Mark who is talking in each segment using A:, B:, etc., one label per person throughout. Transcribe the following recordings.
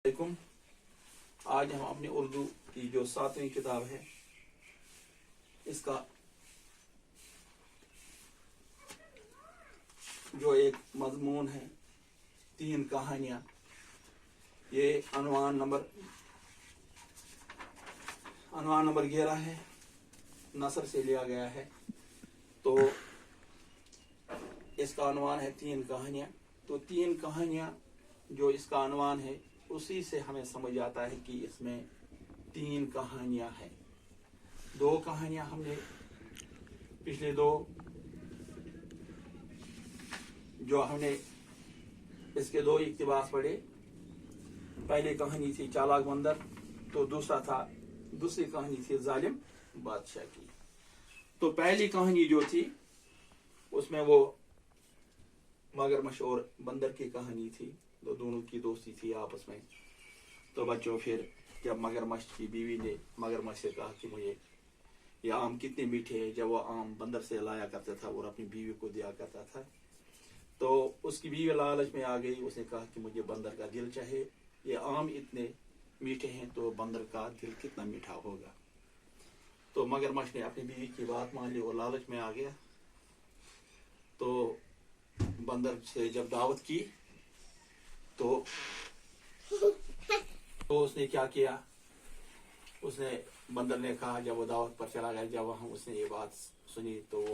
A: علیکم۔ آج ہم اپنی اردو کی جو 7ویں کتاب ہے اس کا جو ایک مضمون ہے 3 کہانیاں، یہ عنوان نمبر 11 ہے، نثر سے لیا گیا ہے۔ تو اس کا عنوان ہے 3 کہانیاں۔ تو 3 کہانیاں جو اس کا عنوان ہے اسی سے ہمیں سمجھ آتا ہے کہ اس میں 3 کہانیاں ہیں۔ 2 کہانیاں ہم نے پچھلے 2 جو ہم نے اس کے 2 اقتباس پڑھے۔ پہلی کہانی تھی چالاک بندر، تو دوسری کہانی تھی ظالم بادشاہ کی۔ تو پہلی کہانی جو تھی اس میں وہ مگرمچھ اور بندر کی کہانی تھی، تو دونوں کی دوستی تھی آپس میں۔ تو بچوں، پھر جب مگرمچھ کی بیوی نے مگرمچھ سے کہا کہ مجھے یہ آم کتنے میٹھے ہیں، جب وہ آم بندر سے لایا کرتا تھا اور اپنی بیوی کو دیا کرتا تھا، تو اس کی بیوی لالچ میں آ گئی۔ اس نے کہا کہ مجھے بندر کا دل چاہیے، یہ آم اتنے میٹھے ہیں تو بندر کا دل کتنا میٹھا ہوگا۔ تو مگرمچھ نے اپنی بیوی کی بات مان لی اور لالچ میں آ گیا۔ تو بندر سے جب دعوت کی تو اس نے کیا کیا، بندر نے کہا، جب وہ دعوت پر چلا گیا، جب اس نے یہ بات سنی تو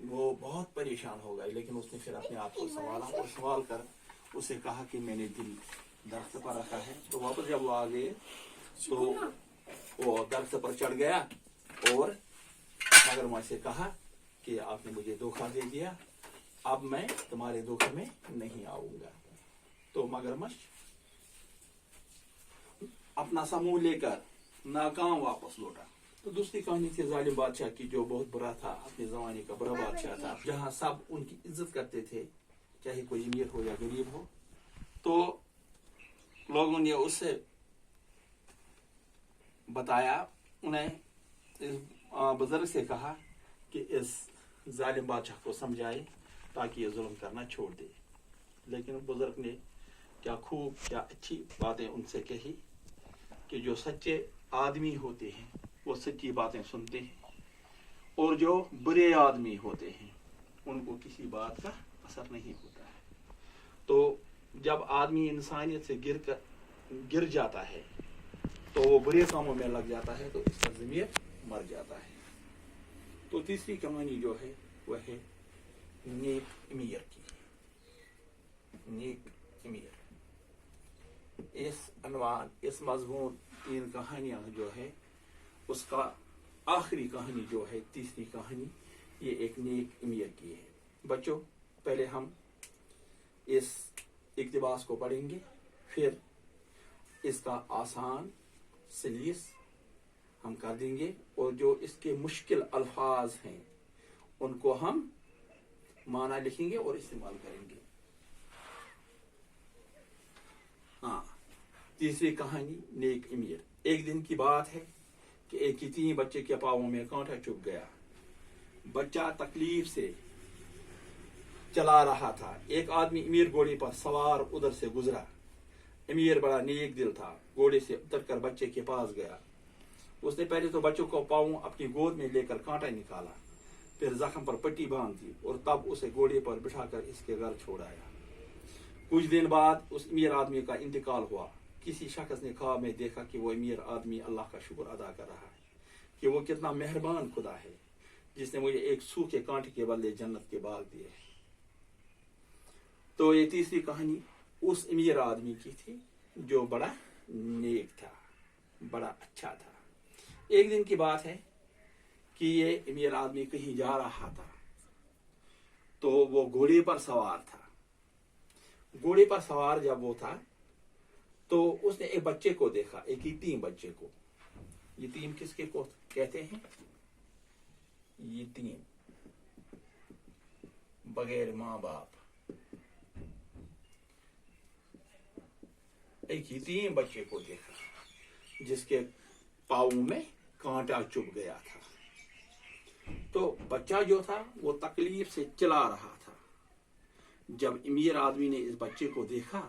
A: وہ بہت پریشان ہو گئے، لیکن اس نے پھر اپنے آپ کو سنبھالا اور سنبھال کر اسے کہا کہ میں نے دل درخت پر رکھا ہے۔ تو واپس جب وہ آ گئے تو وہ درخت پر چڑھ گیا اور مگرمچھ سے کہا کہ آپ نے مجھے دھوکہ دے دیا، اب میں تمہارے دھوکے میں نہیں آؤں گا۔ تو مگرمچھ اپنا سمون لے کر ناکام واپس لوٹا۔ تو دوسری کہانی تھی ظالم بادشاہ کی، جو بہت برا تھا، اپنے زمانے کا برا بادشاہ تھا، جہاں سب ان کی عزت کرتے تھے، چاہے کوئی امیر ہو یا غریب ہو۔ تو لوگوں نے اس سے بتایا، انہیں بزرگ سے کہا کہ اس ظالم بادشاہ کو سمجھائے تاکہ یہ ظلم کرنا چھوڑ دے۔ لیکن بزرگ نے کیا اچھی باتیں ان سے کہی کہ جو سچے آدمی ہوتے ہیں وہ سچی باتیں سنتے ہیں، اور جو برے آدمی ہوتے ہیں ان کو کسی بات کا اثر نہیں ہوتا ہے۔ تو جب آدمی انسانیت سے گر جاتا ہے تو وہ برے کاموں میں لگ جاتا ہے، تو اس کا ضمیر مر جاتا ہے۔ تو تیسری کہانی جو ہے وہ ہے نیک امیر کی۔ نیک امیر، اس مضمون 3 کہانیاں جو ہے اس کا آخری کہانی جو ہے تیسری کہانی، یہ ایک نیک امیر کی ہے۔ بچوں، پہلے ہم اس اقتباس کو پڑھیں گے، پھر اس کا آسان سلیس ہم کر دیں گے، اور جو اس کے مشکل الفاظ ہیں ان کو ہم معنی لکھیں گے اور استعمال کریں گے۔ تیسری کہانی نیک امیر۔ ایک دن کی بات ہے کہ ایک یتیم بچے کے پاؤں میں کانٹا چبھ گیا۔ بچہ تکلیف سے چلا رہا تھا۔ ایک آدمی امیر گھوڑے پر سوار ادھر سے گزرا۔ امیر بڑا نیک دل تھا، گھوڑے سے اتر کر بچے کے پاس گیا۔ اس نے پہلے تو بچوں کو پاؤں اپنی گود میں لے کر کانٹا نکالا، پھر زخم پر پٹی باندھ دی اور تب اسے گھوڑے پر بٹھا کر اس کے گھر چھوڑایا۔ کچھ دن بعد اس امیر آدمی کا انتقال ہوا۔ کسی شخص نے خواب میں دیکھا کہ وہ امیر آدمی اللہ کا شکر ادا کر رہا ہے کہ وہ کتنا مہربان خدا ہے جس نے مجھے ایک سوکھے کانٹے کے بدلے جنت کے باغ دیے۔ تو یہ تیسری کہانی اس امیر آدمی کی تھی جو بڑا نیک تھا، بڑا اچھا تھا۔ ایک دن کی بات ہے کہ یہ امیر آدمی کہیں جا رہا تھا، تو وہ گھوڑے پر سوار تھا۔ گھوڑے پر سوار جب وہ تھا تو اس نے ایک بچے کو دیکھا، ایک یتیم بچے کو۔ یتیم کس کے کو کہتے ہیں؟ یتیم، بغیر ماں باپ۔ ایک یتیم بچے کو دیکھا جس کے پاؤں میں کانٹا چبھ گیا تھا۔ تو بچہ جو تھا وہ تکلیف سے چلا رہا تھا۔ جب امیر آدمی نے اس بچے کو دیکھا